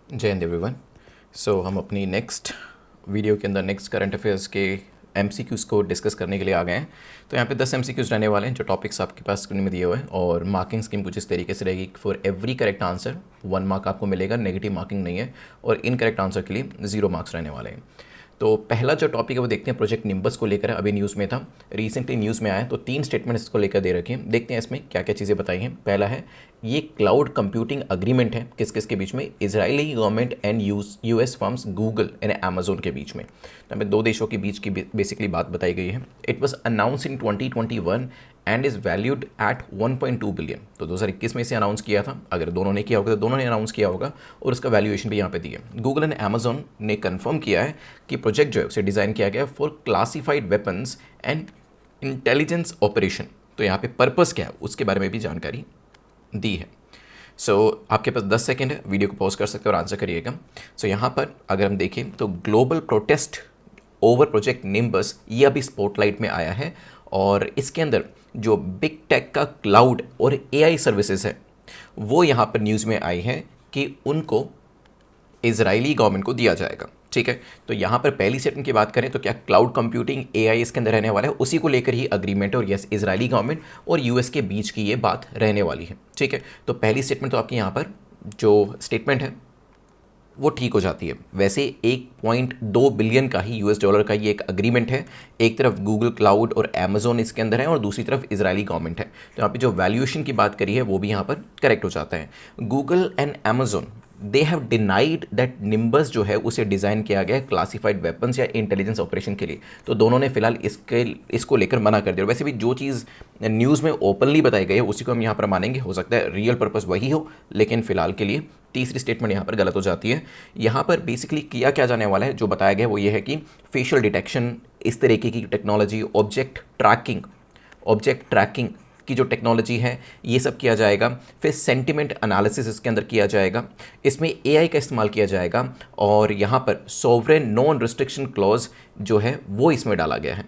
जय हिंद एवरीवन। सो हम अपनी नेक्स्ट वीडियो के अंदर नेक्स्ट करंट अफेयर्स के एमसीक्यूज़ को डिस्कस करने के लिए आ गए हैं। तो यहाँ पे 10 एमसीक्यूज़ रहने वाले हैं जो टॉपिक्स आपके पास स्क्रीन में दिए हुए हैं, और मार्किंग स्कीम कुछ इस तरीके से रहेगी। For every correct answer 1 mark आपको मिलेगा, नेगेटिव मार्किंग नहीं है, और इनकरेक्ट आंसर के लिए 0 मार्क्स रहने वाले हैं। तो पहला जो टॉपिक है वो देखते हैं, प्रोजेक्ट निम्बस को लेकर है। अभी न्यूज़ में था, रिसेंटली न्यूज़ में आया, तो 3 स्टेटमेंट्स इसको लेकर दे रखे हैं। देखते हैं इसमें क्या क्या चीज़ें बताई हैं। पहला है, ये क्लाउड कंप्यूटिंग अग्रीमेंट है किस किस के बीच में, Israeli government and US firms Google and Amazon के बीच में। तो हमें 2 देशों के बीच की बेसिकली बात बताई गई है। It was announce in 2021 and is valued at 1.2 billion. तो 2021 में इसे अनाउंस किया था। अगर दोनों ने किया होगा तो दोनों ने अनाउंस किया होगा, और उसका वैल्यूएशन भी यहाँ पे दी है। गूगल एंड अमेजोन ने कंफर्म किया है कि प्रोजेक्ट जो है उसे डिज़ाइन किया गया for classified weapons and intelligence operation. तो यहाँ पे पर्पस क्या है उसके बारे में भी जानकारी दी है। आपके पास 10 सेकेंड है, वीडियो को पॉज कर सकते हो और आंसर करिएगा। यहाँ पर अगर हम देखें तो global protest over project nimbus ये अभी स्पॉटलाइट में आया है, और इसके अंदर जो बिग टेक का क्लाउड और एआई सर्विसेज है वो यहाँ पर न्यूज़ में आई है कि उनको इजरायली गवर्नमेंट को दिया जाएगा। ठीक है, तो यहाँ पर पहली स्टेटमेंट की बात करें तो क्या क्लाउड कंप्यूटिंग एआई इसके अंदर रहने वाला है, उसी को लेकर ही अग्रीमेंट, और यस इजरायली गवर्नमेंट और यूएस के बीच की ये बात रहने वाली है। ठीक है, तो पहली स्टेटमेंट तो आपकी यहाँ पर जो स्टेटमेंट है वो ठीक हो जाती है। वैसे 1.2 बिलियन का ही यूएस डॉलर का ये एक अग्रीमेंट है। एक तरफ गूगल क्लाउड और अमेजोन इसके अंदर है, और दूसरी तरफ इजरायली गवर्नमेंट है। तो यहाँ पे जो वैल्यूएशन की बात करी है वो भी यहाँ पर करेक्ट हो जाता है। Google and Amazon they have denied that nimbus जो है उसे डिज़ाइन किया गया है क्लासिफाइड वेपन्स या इंटेलिजेंस ऑपरेशन के लिए। तो दोनों ने फिलहाल इसको लेकर मना कर दिया। वैसे भी जो चीज़ न्यूज़ में ओपनली बताई गई है उसी को हम यहाँ पर मानेंगे। हो सकता है रियल पर्पस वही हो, लेकिन फिलहाल के लिए तीसरी स्टेटमेंट यहाँ पर गलत हो जाती है। यहाँ पर बेसिकली किया क्या जाने वाला है, जो बताया गया वो ये है कि फेशियल डिटेक्शन, इस तरीके की टेक्नोलॉजी, ऑब्जेक्ट ट्रैकिंग की जो टेक्नोलॉजी है ये सब किया जाएगा। फिर सेंटिमेंट एनालिसिस इसके अंदर किया जाएगा। इसमें एआई का इस्तेमाल किया जाएगा, और यहाँ पर सॉवरेन नॉन रिस्ट्रिक्शन क्लॉज जो है वो इसमें डाला गया है,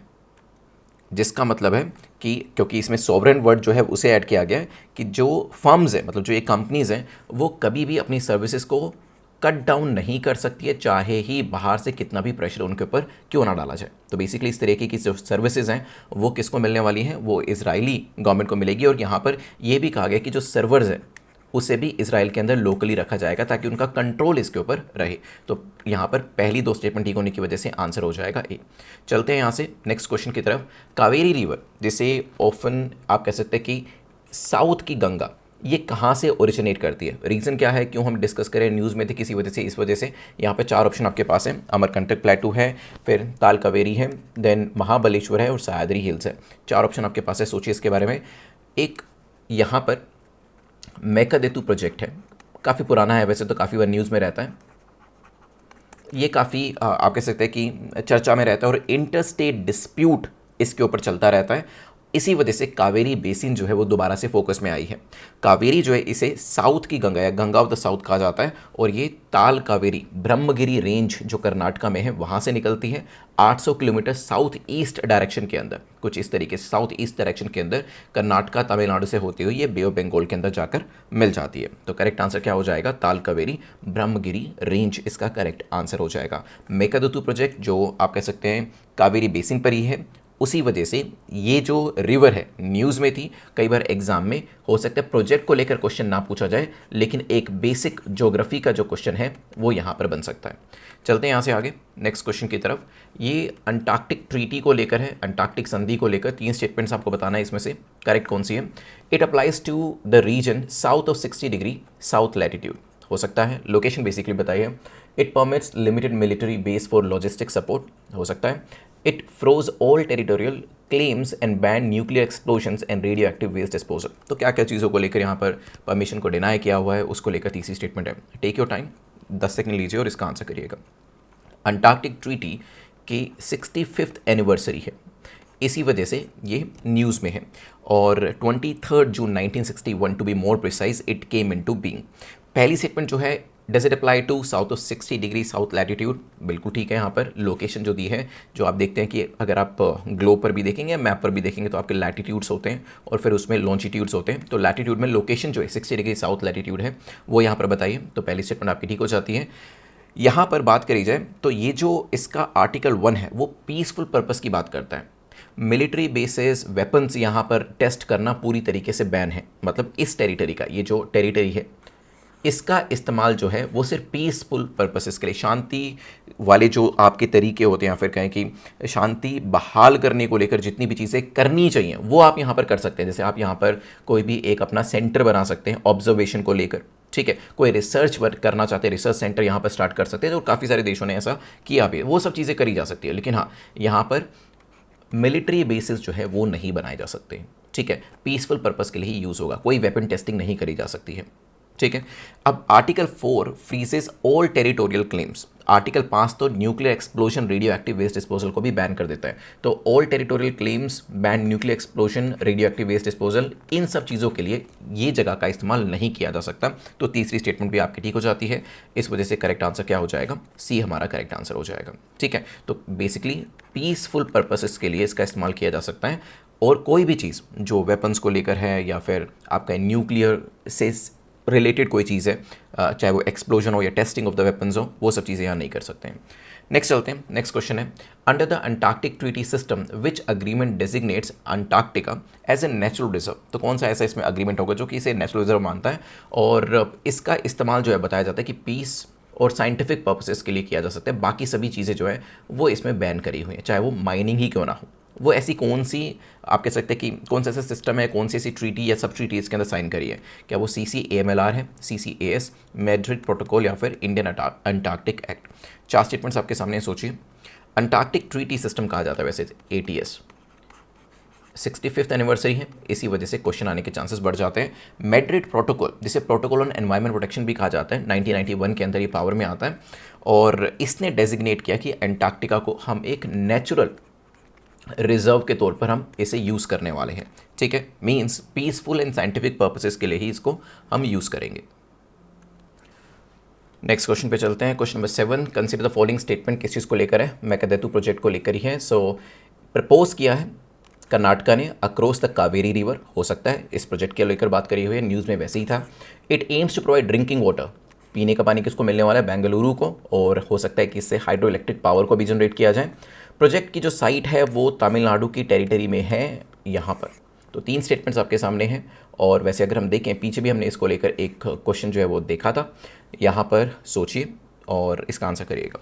जिसका मतलब है कि क्योंकि इसमें सॉवरेन वर्ड जो है उसे ऐड किया गया है कि जो फर्म्स हैं, मतलब जो ये कंपनीज़ हैं, वो कभी भी अपनी सर्विसेज को कट डाउन नहीं कर सकती है, चाहे ही बाहर से कितना भी प्रेशर उनके ऊपर क्यों ना डाला जाए। तो बेसिकली इस तरीके की जो सर्विसेज हैं वो किसको मिलने वाली हैं, वो इजरायली गवर्नमेंट को मिलेगी। और यहाँ पर यह भी कहा गया कि जो सर्वर्स हैं उसे भी इसराइल के अंदर लोकली रखा जाएगा ताकि उनका कंट्रोल इसके ऊपर रहे। तो यहाँ पर पहली 2 स्टेटमेंट ठीक होने की वजह से आंसर हो जाएगा ए। चलते हैं यहाँ से नेक्स्ट क्वेश्चन की तरफ। कावेरी रिवर, जिसे ऑफन आप कह सकते हैं कि साउथ की गंगा, ये कहाँ से ओरिजिनेट करती है, रीज़न क्या है, क्यों हम डिस्कस करें, न्यूज़ में थे किसी वजह से, इस वजह से। यहाँ पे 4 ऑप्शन आपके पास हैं। अमरकंटक प्लेटू है, फिर ताल कावेरी है, देन महाबलेश्वर है, और सह्याद्री हिल्स है। 4 ऑप्शन आपके पास है, सोचिए इसके बारे में। एक यहाँ पर मेकादेतु प्रोजेक्ट है, काफ़ी पुराना है, वैसे तो काफ़ी बार न्यूज़ में रहता है। ये काफ़ी आप कह सकते हैं कि चर्चा में रहता है, और इंटरस्टेट डिस्प्यूट इसके ऊपर चलता रहता है। इसी वजह से कावेरी बेसिन जो है वो दोबारा से फोकस में आई है। कावेरी जो है इसे साउथ की गंगा या गंगा ऑफ द साउथ कहा जाता है, और ये ताल कावेरी ब्रह्मगिरी रेंज जो कर्नाटका में है वहाँ से निकलती है 800 किलोमीटर साउथ ईस्ट डायरेक्शन के अंदर, कुछ इस तरीके से साउथ ईस्ट डायरेक्शन के अंदर कर्नाटका तमिलनाडु से होती हुई ये बे ऑफ बंगाल के अंदर जाकर मिल जाती है। तो करेक्ट आंसर क्या हो जाएगा, ताल कावेरी ब्रह्मगिरी रेंज इसका करेक्ट आंसर हो जाएगा। मेकादुतु प्रोजेक्ट जो आप कह सकते हैं कावेरी बेसिन पर ही है, उसी वजह से ये जो रिवर है न्यूज़ में थी। कई बार एग्जाम में हो सकता है प्रोजेक्ट को लेकर क्वेश्चन ना पूछा जाए, लेकिन एक बेसिक ज्योग्राफी का जो क्वेश्चन है वो यहाँ पर बन सकता है। चलते हैं यहाँ से आगे नेक्स्ट क्वेश्चन की तरफ। ये अंटार्कटिक ट्रीटी को लेकर है, अंटार्कटिक संधि को लेकर। 3 स्टेटमेंट्स आपको बताना है, इसमें से करेक्ट कौन सी है। It applies to the region south of 60 degree south latitude, हो सकता है। लोकेशन बेसिकली बताई है। It permits limited military base for logistic support, हो सकता है। It froze all territorial claims and ban nuclear explosions and radioactive waste disposal. तो क्या क्या चीज़ों को लेकर यहाँ पर परमिशन को डिनाई किया हुआ है उसको लेकर तीसरी स्टेटमेंट है। टेक योर टाइम, 10 सेकंड लीजिए और इसका आंसर करिएगा। अंटार्कटिक ट्रीटी की 65th एनिवर्सरी है, इसी वजह से ये न्यूज़ में है। और 23 जून 1961 to be more precise it came into being. पहली स्टेटमेंट जो है does it apply to south of 60 degree south latitude? बिल्कुल ठीक है। यहाँ पर लोकेशन जो दी है, जो आप देखते हैं कि अगर आप ग्लोब पर भी देखेंगे, मैप पर भी देखेंगे, तो आपके लैटिट्यूड्स होते हैं और फिर उसमें लॉन्जिट्यूड्स होते हैं। तो लैटिट्यूड में लोकेशन जो है 60 डिग्री साउथ लैटिट्यूड है, वो यहाँ पर बताइए। तो पहली स्टेटमेंट आपकी ठीक हो जाती है। यहाँ पर बात करी जाए तो ये जो इसका आर्टिकल 1 है वो पीसफुल पर्पस की बात करता है। मिलिट्री बेसिस वेपन्स यहाँ पर टेस्ट करना पूरी तरीके से बैन है। मतलब इस टेरिटरी का, ये जो टेरिटरी है, इसका इस्तेमाल जो है वो सिर्फ पीसफुल पर्पसेस के लिए, शांति वाले जो आपके तरीके होते हैं या फिर कहें कि शांति बहाल करने को लेकर जितनी भी चीज़ें करनी चाहिए वो आप यहाँ पर कर सकते हैं। जैसे आप यहाँ पर कोई भी एक अपना सेंटर बना सकते हैं ऑब्जर्वेशन को लेकर, ठीक है। कोई रिसर्च वर्क करना चाहते हैं, रिसर्च सेंटर यहाँ पर स्टार्ट कर सकते हैं, तो काफ़ी सारे देशों ने ऐसा किया भी है। वो सब चीज़ें करी जा सकती है। लेकिन हाँ, यहाँ पर मिलिट्री बेसिस जो है वो नहीं बनाए जा सकते, ठीक है। पीसफुल पर्पस के लिए ही यूज़ होगा, कोई वेपन टेस्टिंग नहीं करी जा सकती है, ठीक है। अब article 4 freezes all territorial claims. Article 5 तो nuclear explosion radioactive waste disposal को भी बैन कर देता है। तो all territorial claims, ban nuclear explosion, radioactive waste disposal, इन सब चीज़ों के लिए ये जगह का इस्तेमाल नहीं किया जा सकता। तो तीसरी स्टेटमेंट भी आपकी ठीक हो जाती है। इस वजह से करेक्ट आंसर क्या हो जाएगा? सी हमारा करेक्ट आंसर हो जाएगा, ठीक है। तो बेसिकली पीसफुल पर्पसेस के लिए इसका इस्तेमाल किया जा सकता है। और कोई भी चीज़ जो वेपन्स को लेकर है या फिर आपका न्यूक्लियर से रिलेटेड कोई चीज़ है, चाहे वो एक्सप्लोजन हो या टेस्टिंग ऑफ द वेपन्स हो, वो सब चीज़ें यहाँ नहीं कर सकते हैं। नेक्स्ट चलते हैं। नेक्स्ट क्वेश्चन है, under the Antarctic treaty system which agreement designates Antarctica as a natural reserve? तो कौन सा ऐसा इसमें अग्रीमेंट होगा जो कि इसे नेचुरल रिजर्व मानता है और इसका इस्तेमाल जो है बताया जाता है कि पीस और साइंटिफिक पर्पसेस के लिए किया जा सकता है। बाकी सभी चीज़ें जो है वो इसमें बैन करी हुई हैं, चाहे वो माइनिंग ही क्यों ना हो। वो ऐसी कौन सी, आप कह सकते हैं कि कौन सा ऐसा सिस्टम है, कौन सी ऐसी ट्रीटी या सब ट्रीटी इसके अंदर साइन करी है? क्या वो CCAMLR है, CCAS, मैड्रिड प्रोटोकॉल या फिर इंडियन अंटार्कटिक एक्ट? 4 स्टेटमेंट्स आपके सामने सोचिए। अंटार्कटिक ट्रीटी सिस्टम कहा जाता है वैसे ATS। 65th एनिवर्सरी है, इसी वजह से क्वेश्चन आने के चांसेस बढ़ जाते हैं। मैड्रिड प्रोटोकॉल, जिसे प्रोटोकॉल ऑन एनवायरमेंट प्रोटेक्शन भी कहा जाता है, 1991 के अंदर ये पावर में आता है और इसने डेजिग्नेट किया कि अंटार्कटिका को हम एक नेचुरल रिजर्व के तौर पर हम इसे यूज़ करने वाले हैं, ठीक है। Means peaceful and scientific purposes के लिए ही इसको हम यूज़ करेंगे। नेक्स्ट क्वेश्चन पे चलते हैं। Question number 7, consider the following statement किस चीज़ को लेकर है? मेकादेतु प्रोजेक्ट को लेकर ही है। सो प्रपोज किया है कर्नाटका ने अक्रॉस द कावेरी रिवर, हो सकता है इस प्रोजेक्ट के लेकर बात करी हुई है, न्यूज़ में वैसे ही था। It aims to provide drinking water, पीने का पानी किसको मिलने वाला है? बेंगलुरु को, और हो सकता है कि इससे हाइड्रो इलेक्ट्रिक पावर को भी जनरेट किया जाए। प्रोजेक्ट की जो साइट है वो तमिलनाडु की टेरिटरी में है यहाँ पर। तो 3 स्टेटमेंट्स आपके सामने हैं और वैसे अगर हम देखें पीछे भी हमने इसको लेकर एक क्वेश्चन जो है वो देखा था। यहाँ पर सोचिए और इसका आंसर करिएगा।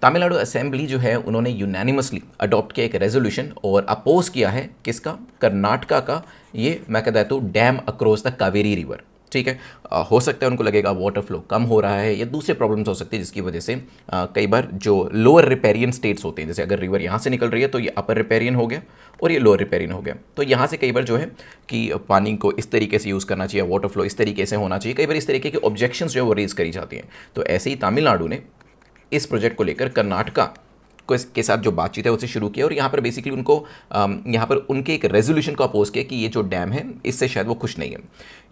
तमिलनाडु असेंबली जो है उन्होंने यूनानिमसली अडॉप्ट किया एक रेजोल्यूशन और अपोज किया है किसका? कर्नाटका का ये Mekedatu dam across the Kaveri river, ठीक है। हो सकता है उनको लगेगा वाटर फ्लो कम हो रहा है या दूसरे प्रॉब्लम्स हो सकती है जिसकी वजह से कई बार जो लोअर रिपेरियन स्टेट्स होते हैं, जैसे अगर रिवर यहाँ से निकल रही है तो ये अपर रिपेरियन हो गया और ये लोअर रिपेरियन हो गया, तो यहाँ से कई बार जो है कि पानी को इस तरीके से यूज़ करना चाहिए, वाटर फ्लो इस तरीके से होना चाहिए, कई बार इस तरीके के ऑब्जेक्शंस जो है वो रेज करी जाती हैं। तो ऐसे ही तमिलनाडु ने इस प्रोजेक्ट को लेकर कर्नाटका के साथ जो बातचीत है उसे शुरू किया और यहाँ पर बेसिकली उनको यहाँ पर उनके एक रेजोल्यूशन को अपोज किया कि ये जो डैम है इससे शायद वो खुश नहीं है।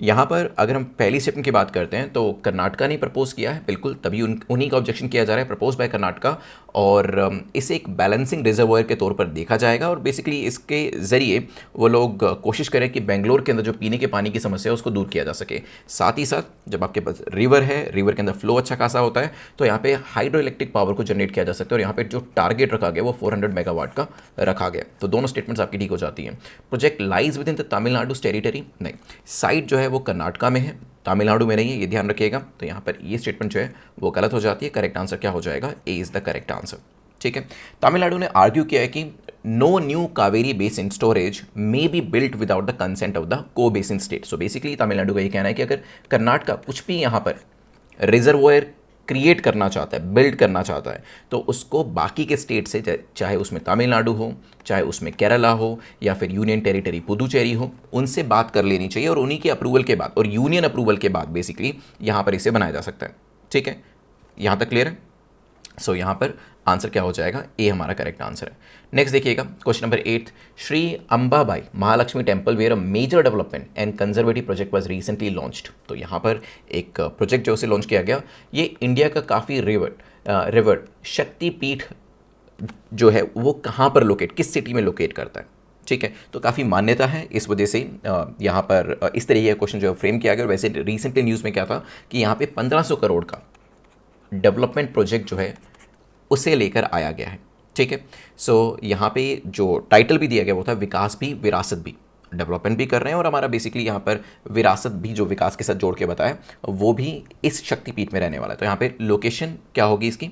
यहाँ पर अगर हम पहली स्टेटमेंट की बात करते हैं तो कर्नाटका ने प्रपोज किया है, बिल्कुल, तभी उन्हीं का ऑब्जेक्शन किया जा रहा है, प्रपोज बाय कर्नाटका, और इसे एक बैलेंसिंग रिजर्वायर के तौर पर देखा जाएगा और बेसिकली इसके ज़रिए वो लोग कोशिश करें कि बेंगलोर के अंदर जो पीने के पानी की समस्या है उसको दूर किया जा सके। साथ ही साथ जब आपके पास रिवर है, रिवर के अंदर फ्लो अच्छा खासा होता है, तो यहाँ पे हाइड्रो इलेक्ट्रिक पावर को जनरेट किया जा सकता है और यहाँ पे जो टारगेट रखा गया वो 400 मेगावाट का रखा गया। तो दोनों स्टेटमेंट्स आपकी ठीक हो जाती हैं। Project lies with in the Tamil Nadu territory, नहीं, साइट जो है वो कर्नाटका में है, तमिलनाडु में नहीं है, ये ध्यान रखिएगा। तो यहाँ पर ये स्टेटमेंट जो है वो गलत हो जाती है। करेक्ट आंसर क्या हो जाएगा? A is the correct answer, ठीक है। तमिलनाडु ने आर्ग्यू किया है कि no new Kaveri basin storage may be built without the consent of the co basin state. So basically Tamil Nadu का ये कहना है कि अगर कर्नाटका कुछ भी यहाँ पर रिजर्वोयर क्रिएट करना चाहता है, बिल्ड करना चाहता है, तो उसको बाकी के स्टेट से, चाहे उसमें तमिलनाडु हो, चाहे उसमें केरला हो या फिर यूनियन टेरिटरी पुदुचेरी हो, उनसे बात कर लेनी चाहिए और उन्हीं के अप्रूवल के बाद और यूनियन अप्रूवल के बाद बेसिकली यहाँ पर इसे बनाया जा सकता है, ठीक है। यहाँ तक क्लियर है? सो यहाँ पर आंसर क्या हो जाएगा, ए हमारा करेक्ट आंसर है। नेक्स्ट देखिएगा question number 8, Shri Ambabai Mahalakshmi temple where a major development and conservative project was recently launched. तो यहाँ पर एक प्रोजेक्ट जो उसे लॉन्च किया गया, ये इंडिया का काफ़ी रिवर्ड शक्तिपीठ जो है वो कहाँ पर लोकेट, किस सिटी में लोकेट करता है। ठीक है, तो काफ़ी मान्यता है, इस वजह से यहाँ पर इस तरीके का क्वेश्चन जो है फ्रेम किया गया। और वैसे रिसेंटली न्यूज़ में क्या था कि यहाँ पे 1500 करोड़ का डेवलपमेंट प्रोजेक्ट जो है उसे लेकर आया गया है। ठीक है, सो यहाँ पे जो टाइटल भी दिया गया वो था विकास भी विरासत भी, डेवलपमेंट भी कर रहे हैं और हमारा बेसिकली यहाँ पर विरासत भी जो विकास के साथ जोड़ के बताया वो भी इस शक्तिपीठ में रहने वाला है। तो यहाँ पे लोकेशन क्या होगी इसकी,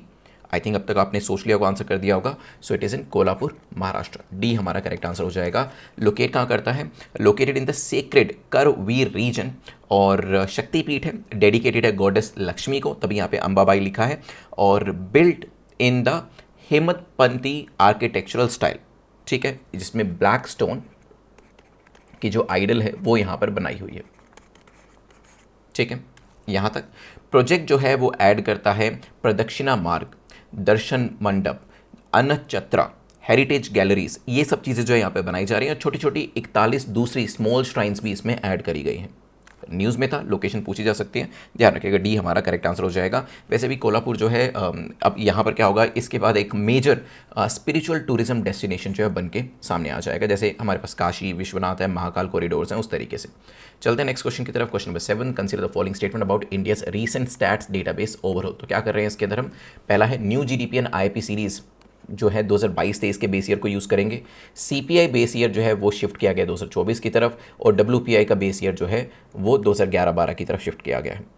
आई थिंक अब तक आपने सोच लिया होगा, आंसर कर दिया होगा। So it is in Kolhapur Maharashtra, D हमारा करेक्ट आंसर हो जाएगा। लोकेट कहाँ करता है, located in the sacred Karveer reason, और शक्तिपीठ है, डेडिकेटेड है गॉडेस लक्ष्मी को, तभी यहाँ पे अंबाबाई लिखा है, और built in the Hemadpanthi architectural style. ठीक है, जिसमें ब्लैक स्टोन की जो आइडल है वो यहाँ पर बनाई हुई है। ठीक है, यहाँ तक प्रोजेक्ट जो है वो ऐड करता है प्रदक्षिणा मार्ग, दर्शन मंडप, अन्नछत्रा, हेरिटेज गैलरीज, ये सब चीज़ें जो है यहाँ पे बनाई जा रही हैं। छोटी छोटी 41 दूसरी स्मॉल श्राइन्स भी इसमें ऐड करी गई हैं। न्यूज़ में था, लोकेशन पूछी जा सकती है, ध्यान रखिएगा, डी हमारा करेक्ट आंसर हो जाएगा। वैसे भी कोल्हापुर जो है अब यहाँ पर क्या होगा, इसके बाद एक मेजर स्पिरिचुअल टूरिज्म डेस्टिनेशन जो है बन के सामने आ जाएगा, जैसे हमारे पास काशी विश्वनाथ है, महाकाल कॉरिडोर्स हैं, उस तरीके से। चलते हैं नेक्स्ट क्वेश्चन की तरफ। Question number 7, consider the following statement about India's recent stats database overall. तो क्या कर रहे हैं इसके अंदर हम, पहला है new GDP and IIP series जो है 2022-23 के बेस ईयर को यूज़ करेंगे। सीपीआई बेस ईयर जो है वो शिफ्ट किया गया 2024 की तरफ, और डब्ल्यूपीआई का बेस ईयर जो है वो 2011-12 की तरफ शिफ्ट किया गया है।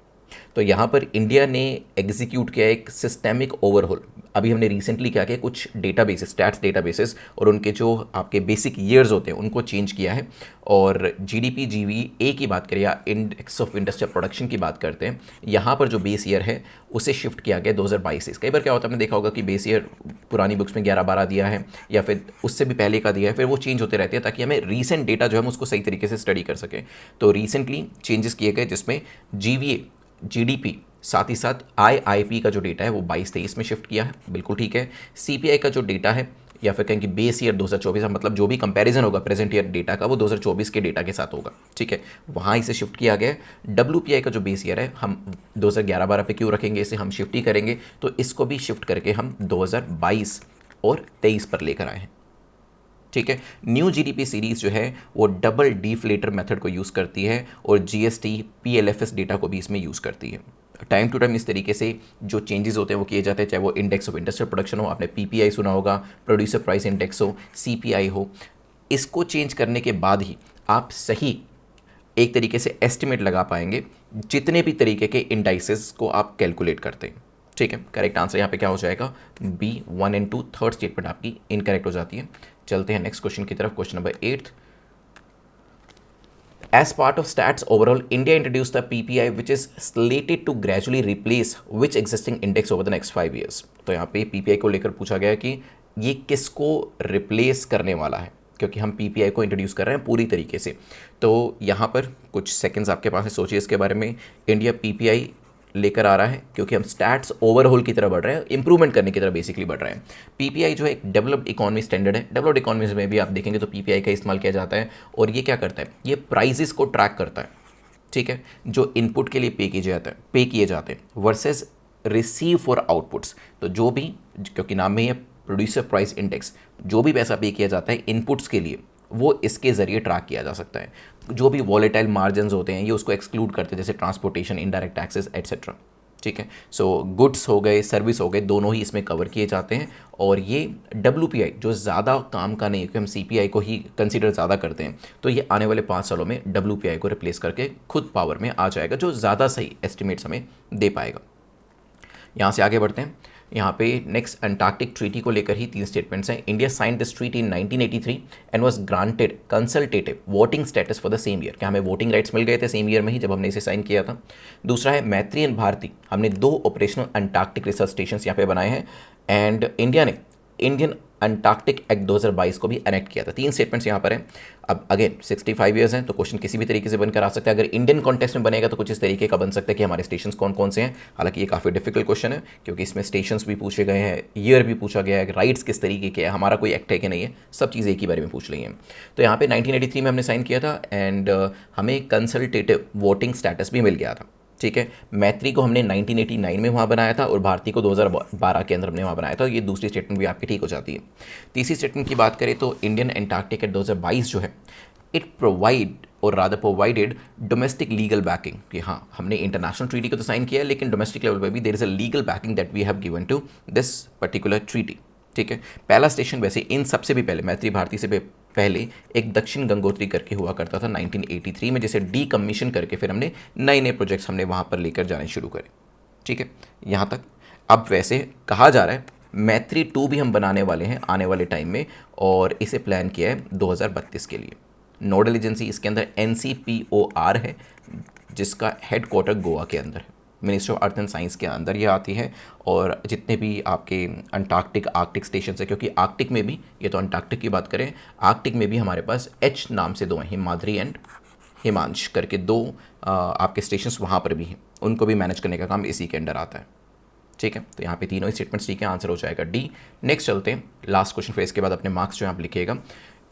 तो यहाँ पर इंडिया ने एग्जीक्यूट किया एक सिस्टेमिक ओवरहोल। अभी हमने रिसेंटली क्या किया, कुछ डेटाबेसेस, स्टैट्स डेटाबेसेस और उनके जो आपके बेसिक ईयर्स होते हैं उनको चेंज किया है। और जीडीपी जीवीए की बात करें या इंडेक्स ऑफ इंडस्ट्रियल प्रोडक्शन की बात करते हैं, यहाँ पर जो बेस ईयर है उसे शिफ्ट किया गया 2022 से। कई बार क्या होता है, हमने देखा होगा कि बेस ईयर पुरानी बुक्स में 11-12 दिया है या फिर उससे भी पहले का दिया है, फिर वो चेंज होते रहते हैं ताकि हमें रीसेंट डेटा जो है हम उसको सही तरीके से स्टडी कर सकें। तो रिसेंटली चेंजेस किए गए जिसमें जीवीए, जीडीपी, साथ ही साथ आईआईपी का जो डेटा है वो 22-23 में शिफ्ट किया है, बिल्कुल ठीक है। सीपीआई का जो डेटा है या फिर कहें कि बेस ईयर 2024, मतलब जो भी कंपैरिजन होगा प्रेजेंट ईयर डेटा का वो 2024 के डेटा के साथ होगा, ठीक है, वहाँ इसे शिफ्ट किया गया है। डब्ल्यूपीआई का जो बेस ईयर है हम 2011-12 पे क्यों रखेंगे, इसे हम शिफ्ट ही करेंगे, तो इसको भी शिफ्ट करके हम 2022 और 23 पर लेकर आए हैं। ठीक है, न्यू जीडीपी सीरीज जो है वो डबल डिफ्लेटर मेथड को यूज़ करती है और जीएसटी पीएलएफएस डेटा को भी इसमें यूज़ करती है। टाइम टू टाइम इस तरीके से जो चेंजेस होते हैं वो किए जाते हैं, चाहे वो इंडेक्स ऑफ इंडस्ट्रियल प्रोडक्शन हो, आपने पीपीआई सुना होगा, प्रोड्यूसर प्राइस इंडेक्स हो, सीपीआई हो, इसको चेंज करने के बाद ही आप सही एक तरीके से एस्टिमेट लगा पाएंगे जितने भी तरीके के इंडाइसेस को आप कैलकुलेट करते हैं। ठीक है, करेक्ट आंसर यहाँ पे क्या हो जाएगा, बी 1 और 2, थर्ड स्टेटमेंट आपकी इनकरेक्ट हो जाती है। चलते हैं नेक्स्ट क्वेश्चन की तरफ। Question number 8, as part of stats overall, India introduced the PPI which is slated to gradually replace which existing index over the next 5 years। तो यहाँ पे PPI को लेकर पूछा गया है कि ये किसको रिप्लेस करने वाला है, क्योंकि हम PPI को इंट्रोड्यूस कर रहे हैं पूरी तरीके से। तो यहाँ पर कुछ सेकंड्स आपके पास है, सोचिए इसके बारे में। इंडिया PPI लेकर आ रहा है क्योंकि हम स्टैट्स ओवरहोल की तरफ बढ़ रहे हैं, इंप्रूवमेंट करने की तरफ बेसिकली बढ़ रहे हैं। पीपीआई जो है एक डेवलप्ड इकोनॉमी स्टैंडर्ड है, डेवलप्ड इकोनॉमीज में भी आप देखेंगे तो पीपीआई का इस्तेमाल किया जाता है। और ये क्या करता है, ये प्राइजेस को ट्रैक करता है, ठीक है, जो इनपुट के लिए पे किए जाते हैं वर्सेज रिसीव फॉर आउटपुट्स। तो जो भी, क्योंकि नाम में ही है प्रोड्यूसर प्राइस इंडेक्स, जो भी पैसा पे किया जाता है इनपुट्स के लिए वो इसके ज़रिए ट्रैक किया जा सकता है। जो भी वॉलेटाइल मार्जिन होते हैं ये उसको एक्सक्लूड करते हैं, जैसे ट्रांसपोर्टेशन, इनडायरेक्ट टैक्सेस एट्सेट्रा। ठीक है, सो गुड्स हो गए, सर्विस हो गए, दोनों ही इसमें कवर किए जाते हैं। और ये डब्ल्यूपीआई जो ज़्यादा काम का नहीं है, क्योंकि हम सीपीआई को ही कंसीडर ज़्यादा करते हैं, तो ये आने वाले 5 सालों में डब्ल्यूपीआई को रिप्लेस करके खुद पावर में आ जाएगा, जो ज़्यादा सही एस्टिमेट्स हमें दे पाएगा। यहाँ से आगे बढ़ते हैं। यहाँ पे नेक्स्ट अंटार्कटिक ट्रीटी को लेकर ही 3 स्टेटमेंट्स हैं। India signed this treaty in 1983 and was granted consultative voting status for the same year. क्या हमें वोटिंग राइट्स मिल गए थे सेम ईयर में ही जब हमने इसे साइन किया था। दूसरा है मैत्री एंड भारती, हमने 2 ऑपरेशनल अंटार्कटिक रिसर्च स्टेशन यहाँ पे बनाए हैं एंड इंडिया ने इंडियन अंटार्कटिक एक्ट 2022 को भी एनेक्ट किया था। 3 स्टेटमेंट्स यहाँ पर हैं। अब अगेन 65 ईयर्स हैं तो क्वेश्चन किसी भी तरीके से बनकर आ सकता है। अगर इंडियन कॉन्टेक्स्ट में बनेगा तो कुछ इस तरीके का बन सकता है कि हमारे स्टेशंस कौन कौन से हैं। हालांकि ये काफ़ी डिफिकल्ट क्वेश्चन है क्योंकि इसमें स्टेशंस भी पूछे गए हैं, ईयर भी पूछा गया है, राइट्स किस तरीके के है, हमारा कोई एक्ट है कि नहीं है, सब चीज़ें एक ही बारे में पूछ रही हैं। तो यहाँ पे 1983 में हमने साइन किया था एंड हमें कंसल्टेटिव वोटिंग स्टेटस भी मिल गया था। ठीक है, मैत्री को हमने 1989 में वहाँ बनाया था और भारती को 2012 के अंदर हमने वहाँ बनाया था। ये दूसरी स्टेटमेंट भी आपकी ठीक हो जाती है। तीसरी स्टेटमेंट की बात करें तो इंडियन एंटार्कटिक एक्ट 2022 जो है, इट प्रोवाइड और rather provided domestic legal backing कि हाँ हमने इंटरनेशनल ट्रीटी को तो साइन किया है लेकिन डोमेस्टिक लेवल पर भी there is a legal backing that we have given to this particular treaty. ठीक है, पहला स्टेशन वैसे इन सबसे भी पहले मैत्री भारती से पहले एक दक्षिण गंगोत्री करके हुआ करता था 1983 में, जिसे डीकमीशन करके फिर हमने नए नए प्रोजेक्ट्स हमने वहाँ पर लेकर जाने शुरू करे। ठीक है, यहाँ तक। अब वैसे कहा जा रहा है मैत्री 2 भी हम बनाने वाले हैं आने वाले टाइम में और इसे प्लान किया है 2032 के लिए। नोडल एजेंसी इसके अंदर NCPOR है जिसका हेडक्वार्टर गोवा के अंदर है, ministry of earth and science के अंदर ये आती है। और जितने भी आपके अंटार्कटिक आर्कटिक स्टेशन है, क्योंकि आर्कटिक में भी, ये तो अंटार्कटिक की बात करें, आर्कटिक में भी हमारे पास H नाम से 2 हैं, हिमाद्री एंड हिमांश करके 2 आपके स्टेशंस वहाँ पर भी हैं, उनको भी मैनेज करने का काम इसी के अंडर आता है। ठीक है, तो यहाँ पे तीनों ही स्टेटमेंट्स ठीक है, आंसर हो जाएगा डी। नेक्स्ट चलते हैं लास्ट क्वेश्चन, फिर इसके बाद अपने मार्क्स जो आप लिखिएगा।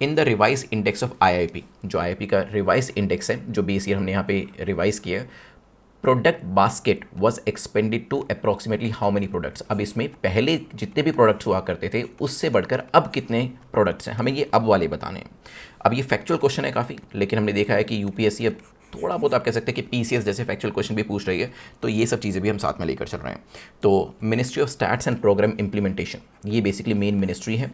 In the revise index of IIP, जो IIP का रिवाइज इंडेक्स है, जो बेस ईयर हमने यहाँ पे रिवाइज किया है, product basket was expanded to approximately how many products. अब इसमें पहले जितने भी प्रोडक्ट्स हुआ करते थे उससे बढ़कर अब कितने प्रोडक्ट्स हैं, हमें ये अब वाले बताने हैं। अब ये फैक्चुअल क्वेश्चन है काफ़ी, लेकिन हमने देखा है कि UPSC अब थोड़ा बहुत आप कह सकते हैं कि PCS जैसे फैक्चुअल क्वेश्चन भी पूछ रही है, तो ये सब चीज़ें भी हम साथ में लेकर चल रहे हैं। तो ministry of stats and programme implementation, ये बेसिकली मेन मिनिस्ट्री है।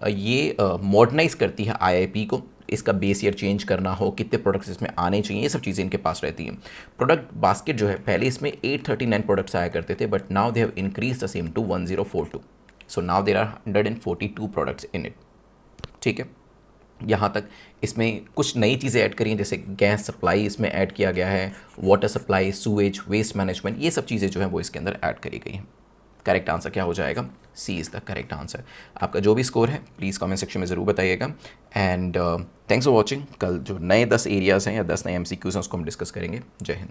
ये मॉडर्नाइज करती है IIP को, इसका बेस ईयर चेंज करना हो, कितने प्रोडक्ट्स इसमें आने चाहिए, ये सब चीज़ें इनके पास रहती हैं। प्रोडक्ट बास्केट जो है, पहले इसमें 839 प्रोडक्ट्स आया करते थे, but now they have increase the same to 1042। So now there are 142 products in it. ठीक है, यहाँ तक इसमें कुछ नई चीज़ें ऐड करी हैं, जैसे गैस सप्लाई इसमें ऐड किया गया है, water supply, sewage, waste management, ये सब चीज़ें जो हैं वो इसके अंदर ऐड करी गई हैं। करेक्ट आंसर क्या हो जाएगा? C is the correct answer. आपका जो भी स्कोर है प्लीज़ कमेंट सेक्शन में ज़रूर बताइएगा। And thanks for watching. कल जो नए 10 एरियाज़ हैं या 10 नए MCQs हैं उसको हम डिस्कस करेंगे। जय हिंद।